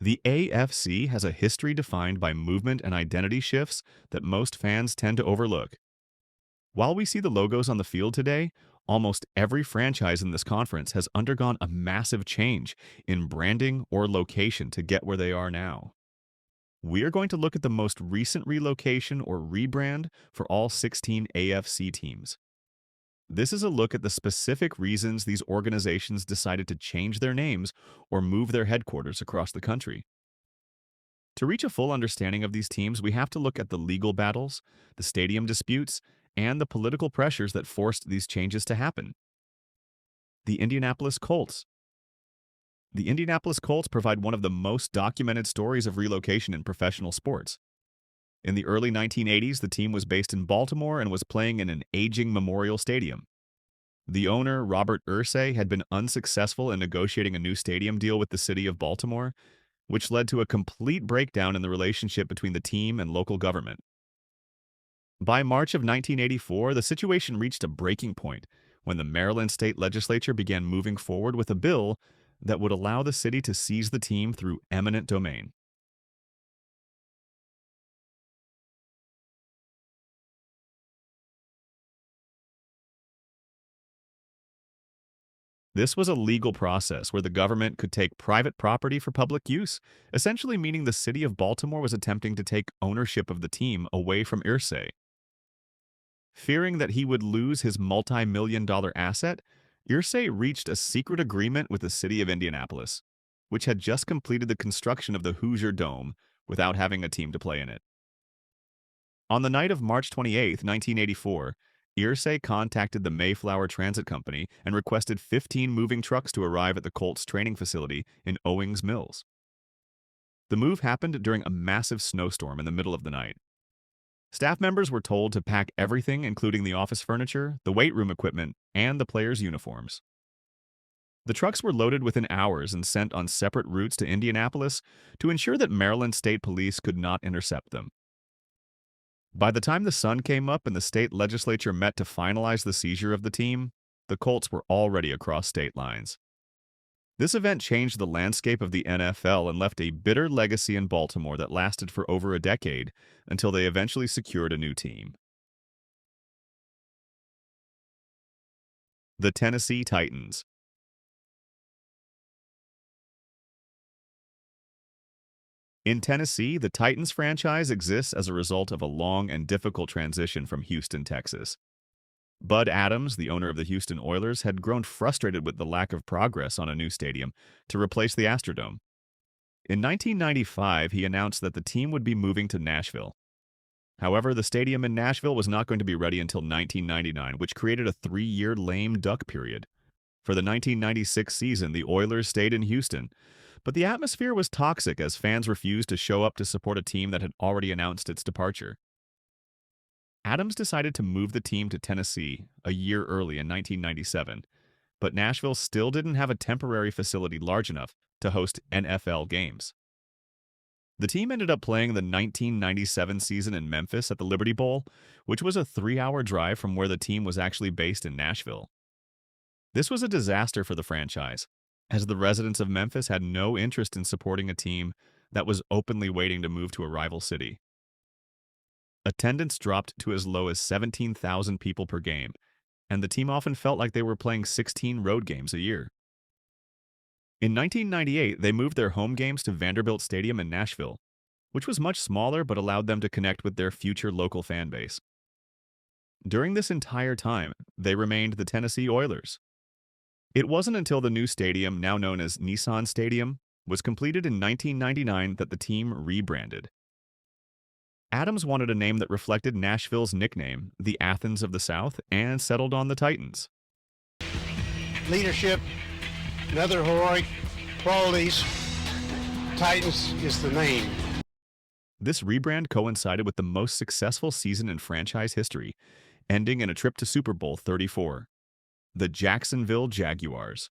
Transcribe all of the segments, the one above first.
The AFC has a history defined by movement and identity shifts that most fans tend to overlook. While we see the logos on the field today, almost every franchise in this conference has undergone a massive change in branding or location to get where they are now. We are going to look at the most recent relocation or rebrand for all 16 AFC teams. This is a look at the specific reasons these organizations decided to change their names or move their headquarters across the country. To reach a full understanding of these teams, we have to look at the legal battles, the stadium disputes, and the political pressures that forced these changes to happen. The Indianapolis Colts. The Indianapolis Colts provide one of the most documented stories of relocation in professional sports. In the early 1980s, the team was based in Baltimore and was playing in an aging Memorial Stadium. The owner, Robert Irsay, had been unsuccessful in negotiating a new stadium deal with the city of Baltimore, which led to a complete breakdown in the relationship between the team and local government. By March of 1984, the situation reached a breaking point when the Maryland state legislature began moving forward with a bill that would allow the city to seize the team through eminent domain. This was a legal process where the government could take private property for public use, essentially meaning the city of Baltimore was attempting to take ownership of the team away from Irsay. Fearing that he would lose his multi-million-dollar asset, Irsay reached a secret agreement with the city of Indianapolis, which had just completed the construction of the Hoosier Dome without having a team to play in it. On the night of March 28, 1984, Irsay contacted the Mayflower Transit Company and requested 15 moving trucks to arrive at the Colts training facility in Owings Mills. The move happened during a massive snowstorm in the middle of the night. Staff members were told to pack everything, including the office furniture, the weight room equipment, and the players' uniforms. The trucks were loaded within hours and sent on separate routes to Indianapolis to ensure that Maryland State Police could not intercept them. By the time the sun came up and the state legislature met to finalize the seizure of the team, the Colts were already across state lines. This event changed the landscape of the NFL and left a bitter legacy in Baltimore that lasted for over a decade until they eventually secured a new team. The Tennessee Titans. In Tennessee, the Titans franchise exists as a result of a long and difficult transition from Houston, Texas. Bud Adams, the owner of the Houston Oilers, had grown frustrated with the lack of progress on a new stadium to replace the Astrodome. In 1995, he announced that the team would be moving to Nashville. However, the stadium in Nashville was not going to be ready until 1999, which created a 3-year lame duck period. For the 1996 season, the Oilers stayed in Houston, but the atmosphere was toxic as fans refused to show up to support a team that had already announced its departure. Adams decided to move the team to Tennessee a year early in 1997, but Nashville still didn't have a temporary facility large enough to host NFL games. The team ended up playing the 1997 season in Memphis at the Liberty Bowl, which was a 3-hour drive from where the team was actually based in Nashville. This was a disaster for the franchise, as the residents of Memphis had no interest in supporting a team that was openly waiting to move to a rival city. Attendance dropped to as low as 17,000 people per game, and the team often felt like they were playing 16 road games a year. In 1998, they moved their home games to Vanderbilt Stadium in Nashville, which was much smaller but allowed them to connect with their future local fan base. During this entire time, they remained the Tennessee Oilers. It wasn't until the new stadium, now known as Nissan Stadium, was completed in 1999 that the team rebranded. Adams wanted a name that reflected Nashville's nickname, the Athens of the South, and settled on the Titans. Leadership and other heroic qualities, Titans is the name. This rebrand coincided with the most successful season in franchise history, ending in a trip to Super Bowl 34. The Jacksonville Jaguars.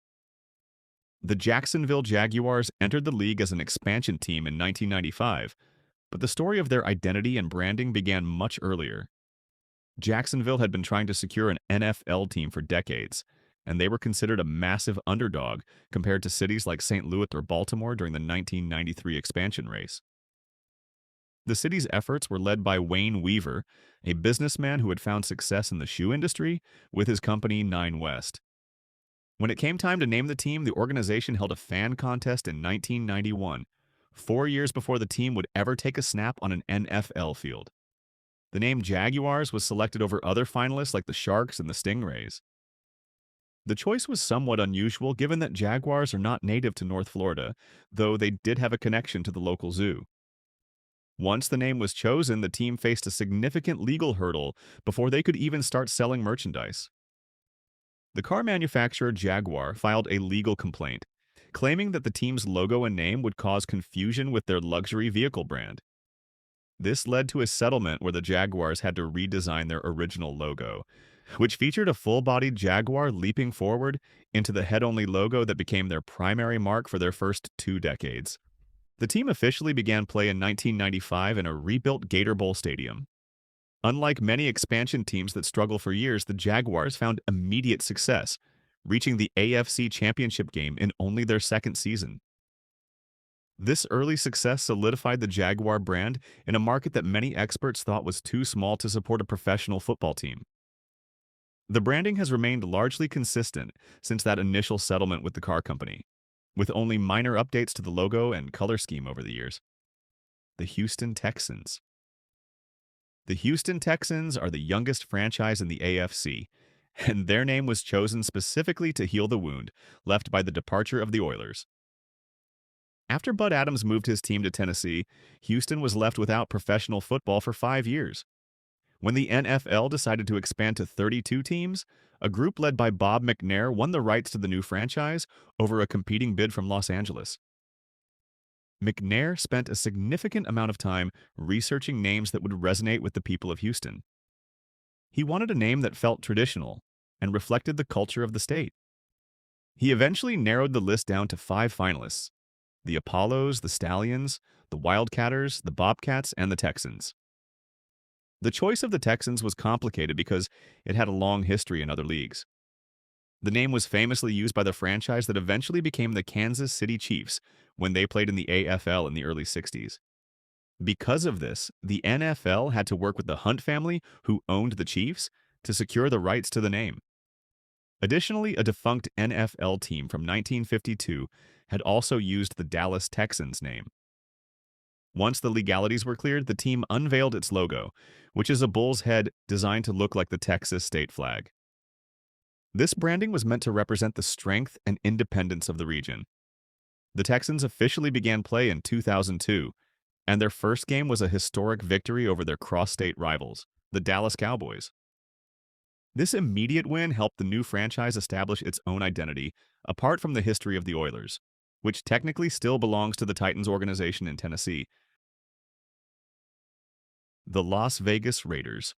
The Jacksonville Jaguars entered the league as an expansion team in 1995, but the story of their identity and branding began much earlier. Jacksonville had been trying to secure an NFL team for decades, and they were considered a massive underdog compared to cities like St. Louis or Baltimore during the 1993 expansion race. The city's efforts were led by Wayne Weaver, a businessman who had found success in the shoe industry with his company Nine West. When it came time to name the team, the organization held a fan contest in 1991, 4 years before the team would ever take a snap on an NFL field. The name Jaguars was selected over other finalists like the Sharks and the Stingrays. The choice was somewhat unusual given that jaguars are not native to North Florida, though they did have a connection to the local zoo. Once the name was chosen, the team faced a significant legal hurdle before they could even start selling merchandise. The car manufacturer Jaguar filed a legal complaint, claiming that the team's logo and name would cause confusion with their luxury vehicle brand. This led to a settlement where the Jaguars had to redesign their original logo, which featured a full-bodied jaguar leaping forward into the head-only logo that became their primary mark for their first 2 decades. The team officially began play in 1995 in a rebuilt Gator Bowl stadium. Unlike many expansion teams that struggle for years, the Jaguars found immediate success, reaching the AFC Championship game in only their second season. This early success solidified the Jaguar brand in a market that many experts thought was too small to support a professional football team. The branding has remained largely consistent since that initial settlement with the car company, with only minor updates to the logo and color scheme over the years. The Houston Texans. The Houston Texans are the youngest franchise in the AFC, and their name was chosen specifically to heal the wound left by the departure of the Oilers. After Bud Adams moved his team to Tennessee, Houston was left without professional football for 5 years. When the NFL decided to expand to 32 teams, a group led by Bob McNair won the rights to the new franchise over a competing bid from Los Angeles. McNair spent a significant amount of time researching names that would resonate with the people of Houston. He wanted a name that felt traditional and reflected the culture of the state. He eventually narrowed the list down to 5 finalists: the Apollos, the Stallions, the Wildcatters, the Bobcats, and the Texans. The choice of the Texans was complicated because it had a long history in other leagues. The name was famously used by the franchise that eventually became the Kansas City Chiefs when they played in the AFL in the early 60s. Because of this, the NFL had to work with the Hunt family, who owned the Chiefs, to secure the rights to the name. Additionally, a defunct NFL team from 1952 had also used the Dallas Texans name. Once the legalities were cleared, the team unveiled its logo, which is a bull's head designed to look like the Texas state flag. This branding was meant to represent the strength and independence of the region. The Texans officially began play in 2002, and their first game was a historic victory over their cross-state rivals, the Dallas Cowboys. This immediate win helped the new franchise establish its own identity, apart from the history of the Oilers, which technically still belongs to the Titans organization in Tennessee. The Las Vegas Raiders.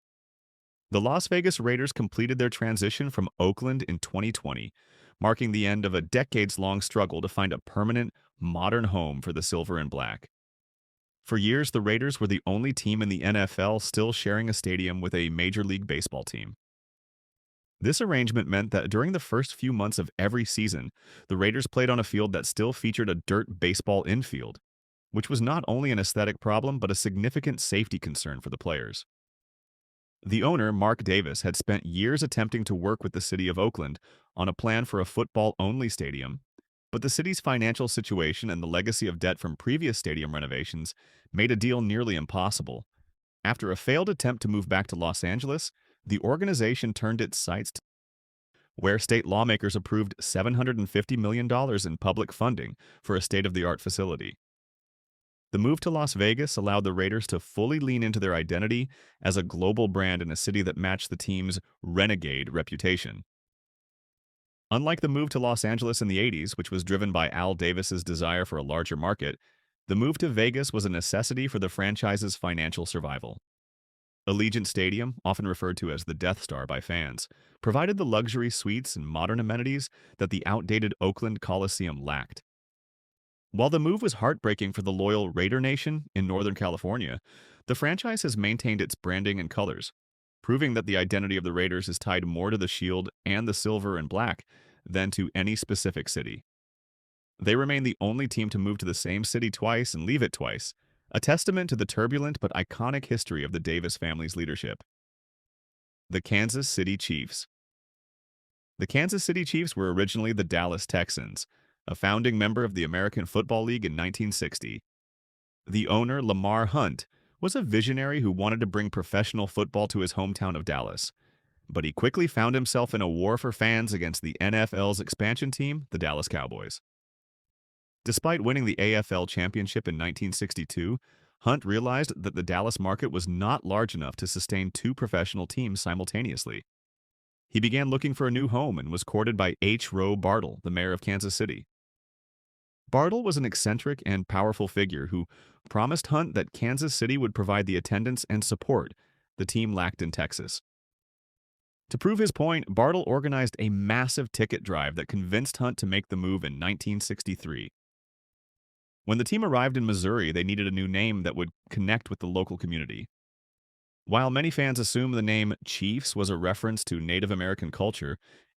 The Las Vegas Raiders completed their transition from Oakland in 2020, marking the end of a decades-long struggle to find a permanent, modern home for the silver and black. For years, the Raiders were the only team in the NFL still sharing a stadium with a Major League Baseball team. This arrangement meant that during the first few months of every season, the Raiders played on a field that still featured a dirt baseball infield, which was not only an aesthetic problem but a significant safety concern for the players. The owner, Mark Davis, had spent years attempting to work with the city of Oakland on a plan for a football-only stadium, but the city's financial situation and the legacy of debt from previous stadium renovations made a deal nearly impossible. After a failed attempt to move back to Los Angeles, the organization turned its sights to where state lawmakers approved $750 million in public funding for a state-of-the-art facility. The move to Las Vegas allowed the Raiders to fully lean into their identity as a global brand in a city that matched the team's renegade reputation. Unlike the move to Los Angeles in the 80s, which was driven by Al Davis's desire for a larger market, the move to Vegas was a necessity for the franchise's financial survival. Allegiant Stadium, often referred to as the Death Star by fans, provided the luxury suites and modern amenities that the outdated Oakland Coliseum lacked. While the move was heartbreaking for the loyal Raider Nation in Northern California, the franchise has maintained its branding and colors. proving that the identity of the Raiders is tied more to the shield and the silver and black than to any specific city. They remain the only team to move to the same city twice and leave it twice, a testament to the turbulent but iconic history of the Davis family's leadership. The Kansas City Chiefs. The Kansas City Chiefs were originally the Dallas Texans, a founding member of the American Football League in 1960. The owner, Lamar Hunt, was a visionary who wanted to bring professional football to his hometown of Dallas, but he quickly found himself in a war for fans against the NFL's expansion team, the Dallas Cowboys. Despite winning the AFL championship in 1962, Hunt realized that the Dallas market was not large enough to sustain two professional teams simultaneously. He began looking for a new home and was courted by H. Roe Bartle, the mayor of Kansas City. Bartle was an eccentric and powerful figure who promised Hunt that Kansas City would provide the attendance and support the team lacked in Texas. To prove his point, Bartle organized a massive ticket drive that convinced Hunt to make the move in 1963. When the team arrived in Missouri, they needed a new name that would connect with the local community. While many fans assume the name Chiefs was a reference to Native American culture,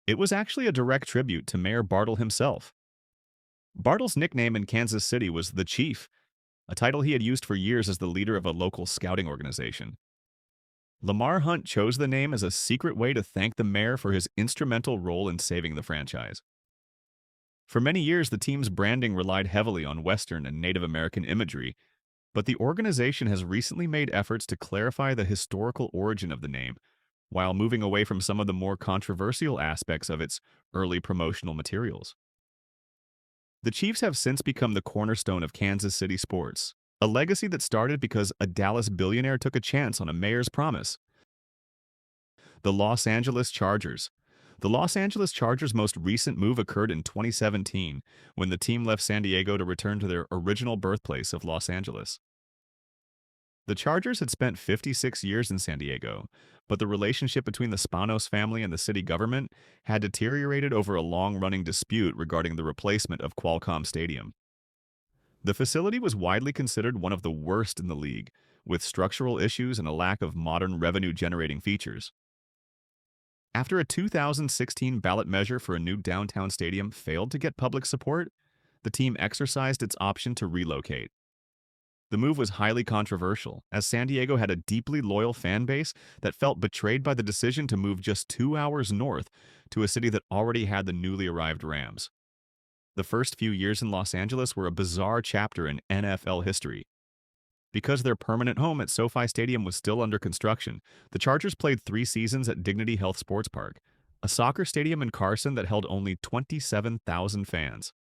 it was actually a direct tribute to Mayor Bartle himself. Bartle's nickname in Kansas City was the Chief, a title he had used for years as the leader of a local scouting organization. Lamar Hunt chose the name as a secret way to thank the mayor for his instrumental role in saving the franchise. For many years, the team's branding relied heavily on Western and Native American imagery, but the organization has recently made efforts to clarify the historical origin of the name, while moving away from some of the more controversial aspects of its early promotional materials. The Chiefs have since become the cornerstone of Kansas City sports, a legacy that started because a Dallas billionaire took a chance on a mayor's promise. The Los Angeles Chargers. The Los Angeles Chargers' most recent move occurred in 2017, when the team left San Diego to return to their original birthplace of Los Angeles. The Chargers had spent 56 years in San Diego, but the relationship between the Spanos family and the city government had deteriorated over a long-running dispute regarding the replacement of Qualcomm Stadium. The facility was widely considered one of the worst in the league, with structural issues and a lack of modern revenue-generating features. After a 2016 ballot measure for a new downtown stadium failed to get public support, the team exercised its option to relocate. The move was highly controversial, as San Diego had a deeply loyal fan base that felt betrayed by the decision to move just 2 hours north to a city that already had the newly arrived Rams. The first few years in Los Angeles were a bizarre chapter in NFL history. Because their permanent home at SoFi Stadium was still under construction, the Chargers played 3 seasons at Dignity Health Sports Park, a soccer stadium in Carson that held only 27,000 fans.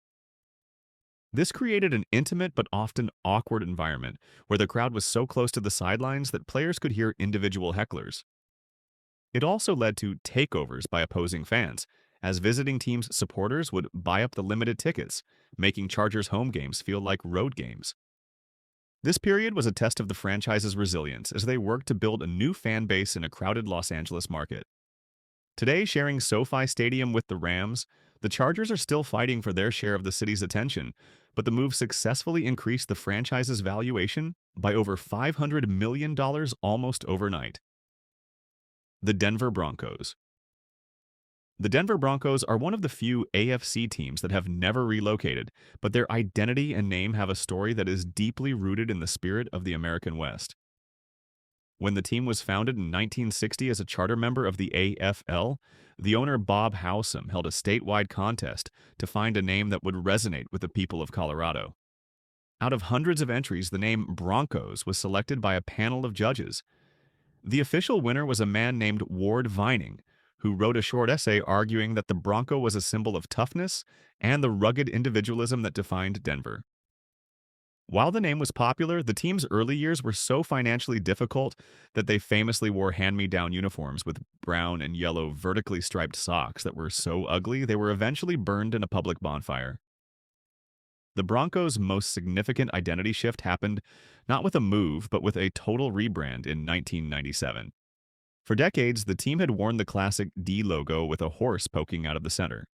This created an intimate but often awkward environment where the crowd was so close to the sidelines that players could hear individual hecklers. It also led to takeovers by opposing fans, as visiting teams' supporters would buy up the limited tickets, making Chargers home games feel like road games. This period was a test of the franchise's resilience as they worked to build a new fan base in a crowded Los Angeles market. Today, sharing SoFi Stadium with the Rams, the Chargers are still fighting for their share of the city's attention, but the move successfully increased the franchise's valuation by over $500 million almost overnight. The Denver Broncos. The Denver Broncos are one of the few AFC teams that have never relocated, but their identity and name have a story that is deeply rooted in the spirit of the American West. When the team was founded in 1960 as a charter member of the AFL, the owner Bob Howsam held a statewide contest to find a name that would resonate with the people of Colorado. Out of hundreds of entries, the name Broncos was selected by a panel of judges. The official winner was a man named Ward Vining, who wrote a short essay arguing that the Bronco was a symbol of toughness and the rugged individualism that defined Denver. While the name was popular, the team's early years were so financially difficult that they famously wore hand-me-down uniforms with brown and yellow vertically striped socks that were so ugly they were eventually burned in a public bonfire. The Broncos' most significant identity shift happened not with a move, but with a total rebrand in 1997. For decades, the team had worn the classic D logo with a horse poking out of the center.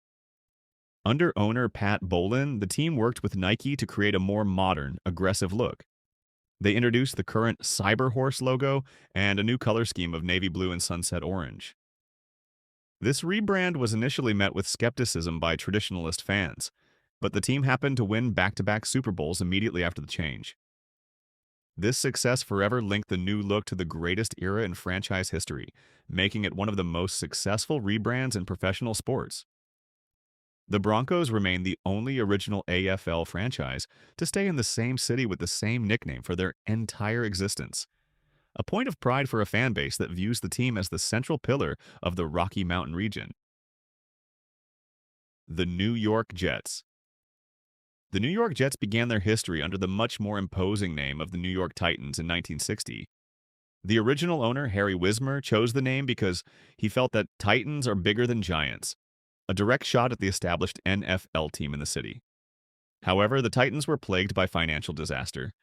Under owner Pat Bolin, the team worked with Nike to create a more modern, aggressive look. They introduced the current Cyber Horse logo and a new color scheme of navy blue and sunset orange. This rebrand was initially met with skepticism by traditionalist fans, but the team happened to win back-to-back Super Bowls immediately after the change. This success forever linked the new look to the greatest era in franchise history, making it one of the most successful rebrands in professional sports. The Broncos remain the only original AFL franchise to stay in the same city with the same nickname for their entire existence. A point of pride for a fan base that views the team as the central pillar of the Rocky Mountain region. The New York Jets. The New York Jets began their history under the much more imposing name of the New York Titans in 1960. The original owner, Harry Wismer, chose the name because he felt that Titans are bigger than Giants, a direct shot at the established NFL team in the city. However, the Titans were plagued by financial disaster.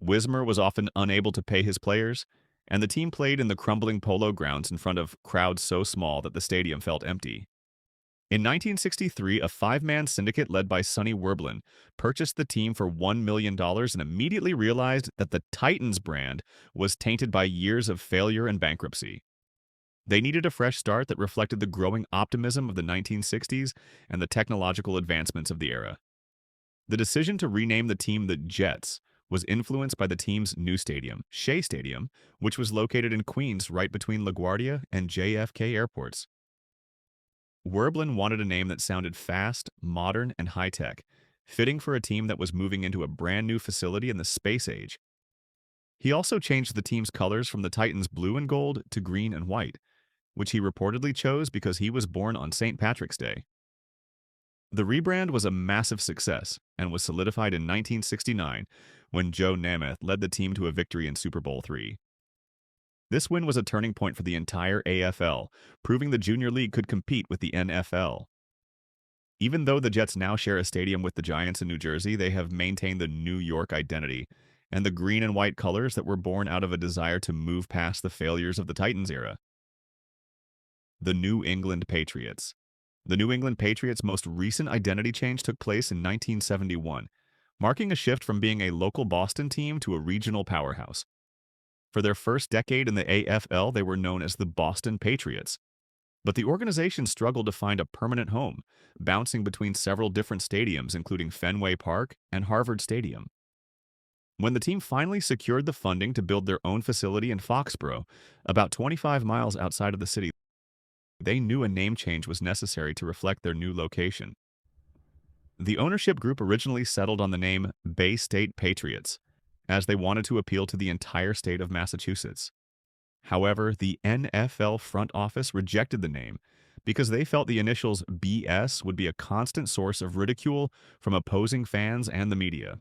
Wismer was often unable to pay his players, and the team played in the crumbling polo grounds in front of crowds so small that the stadium felt empty. In 1963, a five-man syndicate led by Sonny Werblin purchased the team for $1 million and immediately realized that the Titans brand was tainted by years of failure and bankruptcy. They needed a fresh start that reflected the growing optimism of the 1960s and the technological advancements of the era. The decision to rename the team the Jets was influenced by the team's new stadium, Shea Stadium, which was located in Queens right between LaGuardia and JFK airports. Werblin wanted a name that sounded fast, modern, and high-tech, fitting for a team that was moving into a brand new facility in the space age. He also changed the team's colors from the Titans' blue and gold to green and white, which he reportedly chose because he was born on St. Patrick's Day. The rebrand was a massive success and was solidified in 1969 when Joe Namath led the team to a victory in Super Bowl III. This win was a turning point for the entire AFL, proving the Junior League could compete with the NFL. Even though the Jets now share a stadium with the Giants in New Jersey, they have maintained the New York identity and the green and white colors that were born out of a desire to move past the failures of the Titans era. The New England Patriots. The New England Patriots' most recent identity change took place in 1971, marking a shift from being a local Boston team to a regional powerhouse. For their first decade in the AFL, they were known as the Boston Patriots. But the organization struggled to find a permanent home, bouncing between several different stadiums, including Fenway Park and Harvard Stadium. When the team finally secured the funding to build their own facility in Foxborough, about 25 miles outside of the city, they knew a name change was necessary to reflect their new location. The ownership group originally settled on the name Bay State Patriots, as they wanted to appeal to the entire state of Massachusetts. However, the NFL front office rejected the name because they felt the initials BS would be a constant source of ridicule from opposing fans and the media.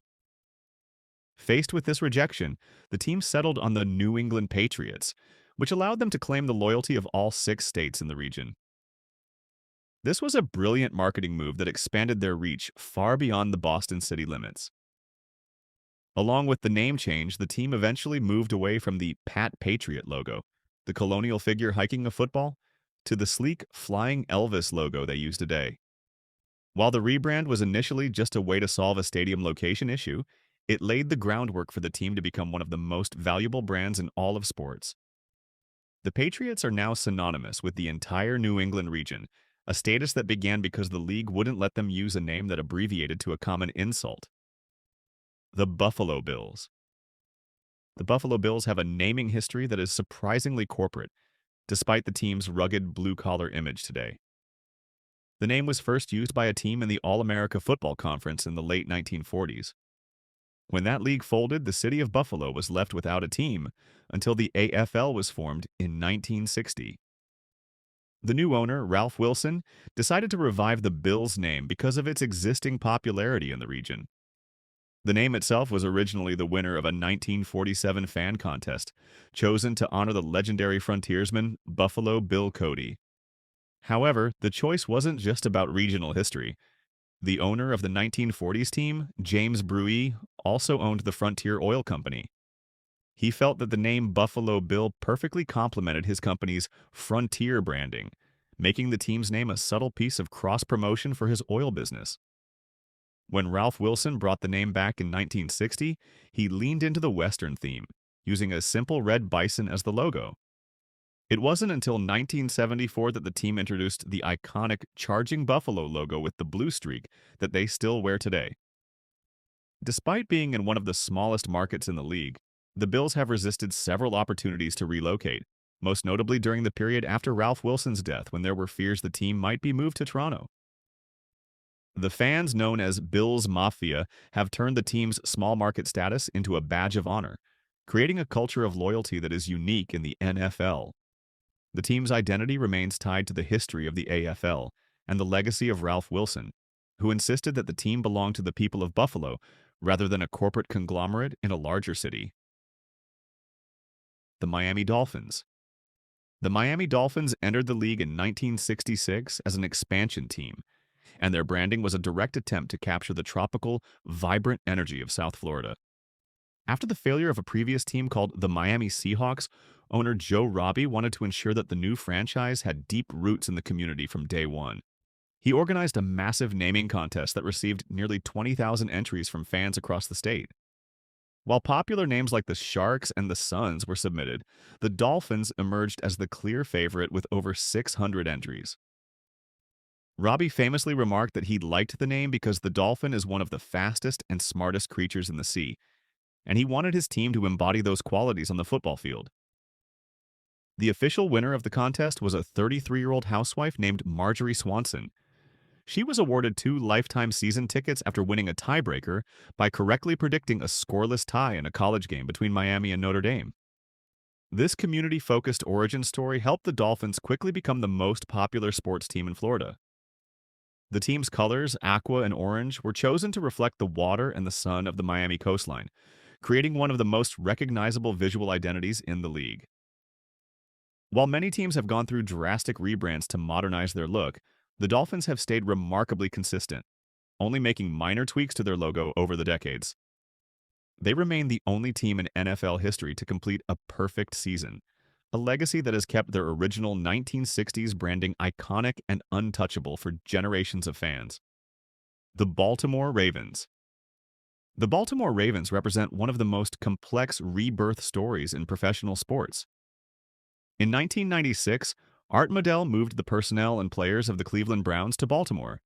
Faced with this rejection, the team settled on the New England Patriots, which allowed them to claim the loyalty of all 6 states in the region. This was a brilliant marketing move that expanded their reach far beyond the Boston city limits. Along with the name change, the team eventually moved away from the Pat Patriot logo, the colonial figure hiking a football, to the sleek Flying Elvis logo they use today. While the rebrand was initially just a way to solve a stadium location issue, it laid the groundwork for the team to become one of the most valuable brands in all of sports. The Patriots are now synonymous with the entire New England region, a status that began because the league wouldn't let them use a name that abbreviated to a common insult. The Buffalo Bills. The Buffalo Bills have a naming history that is surprisingly corporate, despite the team's rugged blue-collar image today. The name was first used by a team in the All-America Football Conference in the late 1940s. When that league folded, the city of Buffalo was left without a team until the AFL was formed in 1960. The new owner, Ralph Wilson, decided to revive the Bills name because of its existing popularity in the region. The name itself was originally the winner of a 1947 fan contest, chosen to honor the legendary frontiersman Buffalo Bill Cody. However, the choice wasn't just about regional history. The owner of the 1940s team, James Bruey, also owned the Frontier Oil Company. He felt that the name Buffalo Bill perfectly complemented his company's Frontier branding, making the team's name a subtle piece of cross-promotion for his oil business. When Ralph Wilson brought the name back in 1960, he leaned into the Western theme, using a simple red bison as the logo. It wasn't until 1974 that the team introduced the iconic Charging Buffalo logo with the blue streak that they still wear today. Despite being in one of the smallest markets in the league, the Bills have resisted several opportunities to relocate, most notably during the period after Ralph Wilson's death when there were fears the team might be moved to Toronto. The fans known as Bills Mafia have turned the team's small market status into a badge of honor, creating a culture of loyalty that is unique in the NFL. The team's identity remains tied to the history of the AFL and the legacy of Ralph Wilson, who insisted that the team belonged to the people of Buffalo rather than a corporate conglomerate in a larger city. The Miami Dolphins. The Miami Dolphins entered the league in 1966 as an expansion team, and their branding was a direct attempt to capture the tropical, vibrant energy of South Florida. After the failure of a previous team called the Miami Seahawks, owner Joe Robbie wanted to ensure that the new franchise had deep roots in the community from day one. He organized a massive naming contest that received nearly 20,000 entries from fans across the state. While popular names like the Sharks and the Suns were submitted, the Dolphins emerged as the clear favorite with over 600 entries. Robbie famously remarked that he liked the name because the dolphin is one of the fastest and smartest creatures in the sea, and he wanted his team to embody those qualities on the football field. The official winner of the contest was a 33-year-old housewife named Marjorie Swanson. She was awarded 2 lifetime season tickets after winning a tiebreaker by correctly predicting a scoreless tie in a college game between Miami and Notre Dame. This community-focused origin story helped the Dolphins quickly become the most popular sports team in Florida. The team's colors, aqua and orange, were chosen to reflect the water and the sun of the Miami coastline, creating one of the most recognizable visual identities in the league. While many teams have gone through drastic rebrands to modernize their look, the Dolphins have stayed remarkably consistent, only making minor tweaks to their logo over the decades. They remain the only team in NFL history to complete a perfect season, a legacy that has kept their original 1960s branding iconic and untouchable for generations of fans. The Baltimore Ravens. The Baltimore Ravens represent one of the most complex rebirth stories in professional sports. In 1996, Art Modell moved the personnel and players of the Cleveland Browns to Baltimore,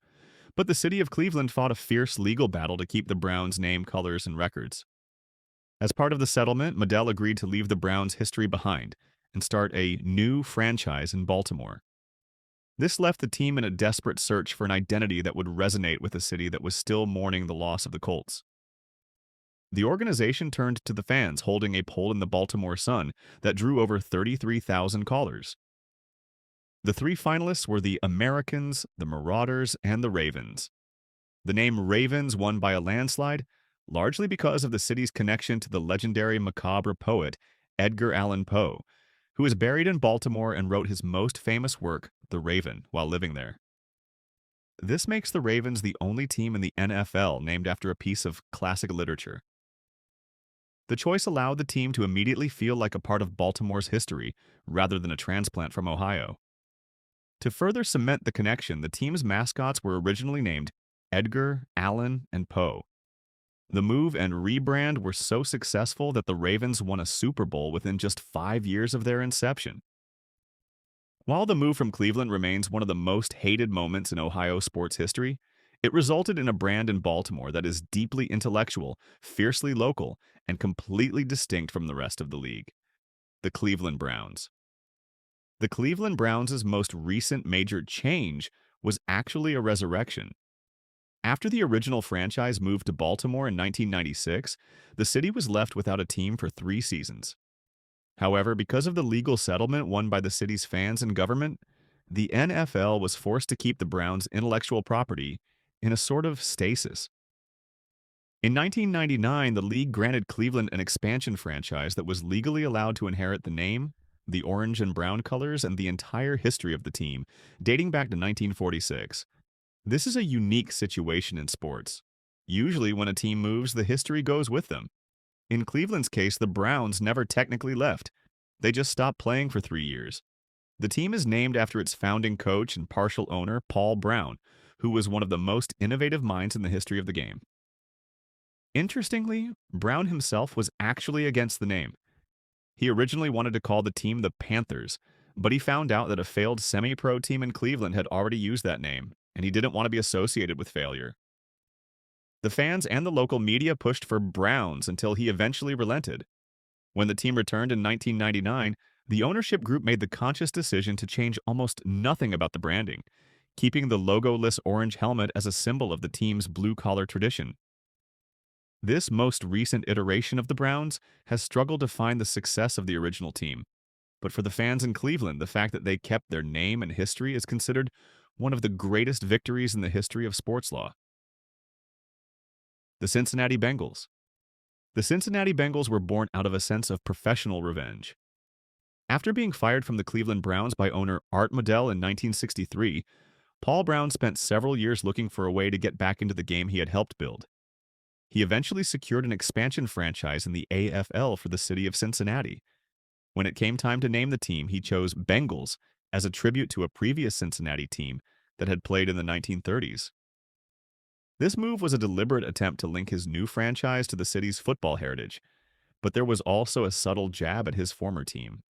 but the city of Cleveland fought a fierce legal battle to keep the Browns' name, colors, and records. As part of the settlement, Modell agreed to leave the Browns' history behind and start a new franchise in Baltimore. This left the team in a desperate search for an identity that would resonate with a city that was still mourning the loss of the Colts. The organization turned to the fans, holding a poll in the Baltimore Sun that drew over 33,000 callers. The 3 finalists were the Americans, the Marauders, and the Ravens. The name Ravens won by a landslide, largely because of the city's connection to the legendary macabre poet Edgar Allan Poe, who is buried in Baltimore and wrote his most famous work, The Raven, while living there. This makes the Ravens the only team in the NFL named after a piece of classic literature. The choice allowed the team to immediately feel like a part of Baltimore's history, rather than a transplant from Ohio. To further cement the connection, the team's mascots were originally named Edgar, Allan, and Poe. The move and rebrand were so successful that the Ravens won a Super Bowl within just 5 years of their inception. While the move from Cleveland remains one of the most hated moments in Ohio sports history, it resulted in a brand in Baltimore that is deeply intellectual, fiercely local, and completely distinct from the rest of the league. The Cleveland Browns. The Cleveland Browns' most recent major change was actually a resurrection. After the original franchise moved to Baltimore in 1996, the city was left without a team for 3 seasons. However, because of the legal settlement won by the city's fans and government, the NFL was forced to keep the Browns' intellectual property in a sort of stasis. In 1999, the league granted Cleveland an expansion franchise that was legally allowed to inherit the name, the orange and brown colors, and the entire history of the team, dating back to 1946. This is a unique situation in sports. Usually, when a team moves, the history goes with them. In Cleveland's case, the Browns never technically left. They just stopped playing for 3 years. The team is named after its founding coach and partial owner, Paul Brown, who was one of the most innovative minds in the history of the game. Interestingly, Brown himself was actually against the name. He originally wanted to call the team the Panthers, but he found out that a failed semi-pro team in Cleveland had already used that name, and he didn't want to be associated with failure. The fans and the local media pushed for Browns until he eventually relented. When the team returned in 1999, the ownership group made the conscious decision to change almost nothing about the branding, keeping the logoless orange helmet as a symbol of the team's blue-collar tradition. This most recent iteration of the Browns has struggled to find the success of the original team, but for the fans in Cleveland, the fact that they kept their name and history is considered one of the greatest victories in the history of sports law. The Cincinnati Bengals. The Cincinnati Bengals were born out of a sense of professional revenge. After being fired from the Cleveland Browns by owner Art Modell in 1963, Paul Brown spent several years looking for a way to get back into the game he had helped build. He eventually secured an expansion franchise in the AFL for the city of Cincinnati. When it came time to name the team, he chose Bengals as a tribute to a previous Cincinnati team that had played in the 1930s. This move was a deliberate attempt to link his new franchise to the city's football heritage, but there was also a subtle jab at his former team.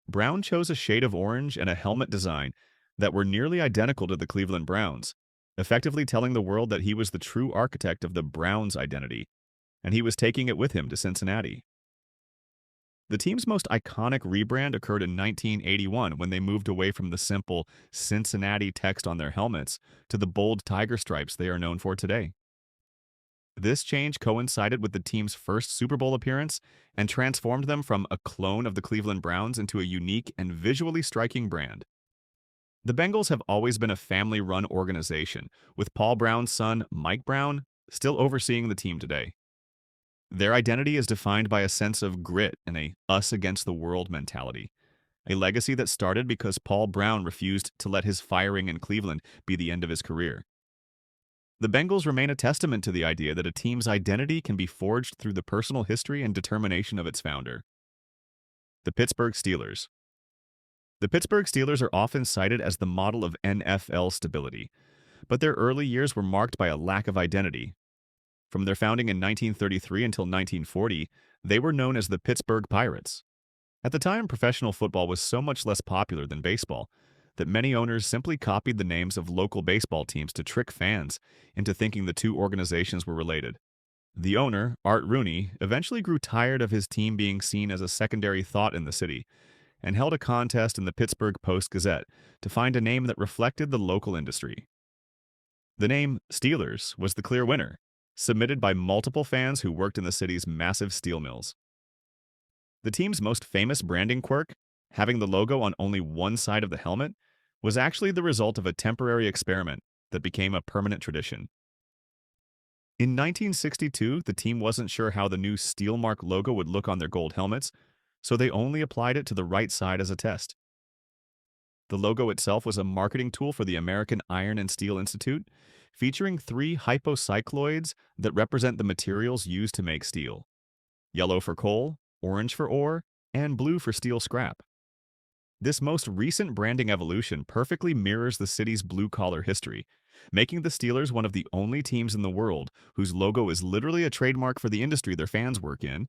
Brown chose a shade of orange and a helmet design that were nearly identical to the Cleveland Browns, effectively telling the world that he was the true architect of the Browns identity, and he was taking it with him to Cincinnati. The team's most iconic rebrand occurred in 1981 when they moved away from the simple Cincinnati text on their helmets to the bold tiger stripes they are known for today. This change coincided with the team's first Super Bowl appearance and transformed them from a clone of the Cleveland Browns into a unique and visually striking brand. The Bengals have always been a family-run organization, with Paul Brown's son, Mike Brown, still overseeing the team today. Their identity is defined by a sense of grit and a us-against-the-world mentality, a legacy that started because Paul Brown refused to let his firing in Cleveland be the end of his career. The Bengals remain a testament to the idea that a team's identity can be forged through the personal history and determination of its founder. The Pittsburgh Steelers. The Pittsburgh Steelers are often cited as the model of NFL stability, but their early years were marked by a lack of identity. From their founding in 1933 until 1940, they were known as the Pittsburgh Pirates. At the time, professional football was so much less popular than baseball that many owners simply copied the names of local baseball teams to trick fans into thinking the two organizations were related. The owner, Art Rooney, eventually grew tired of his team being seen as a secondary thought in the city and held a contest in the Pittsburgh Post-Gazette to find a name that reflected the local industry. The name Steelers was the clear winner, submitted by multiple fans who worked in the city's massive steel mills. The team's most famous branding quirk, having the logo on only one side of the helmet, was actually the result of a temporary experiment that became a permanent tradition. In 1962, the team wasn't sure how the new steel mark logo would look on their gold helmets, so they only applied it to the right side as a test. The logo itself was a marketing tool for the American Iron and Steel Institute, featuring 3 hypocycloids that represent the materials used to make steel: yellow for coal, orange for ore, and blue for steel scrap. This most recent branding evolution perfectly mirrors the city's blue-collar history, making the Steelers one of the only teams in the world whose logo is literally a trademark for the industry their fans work in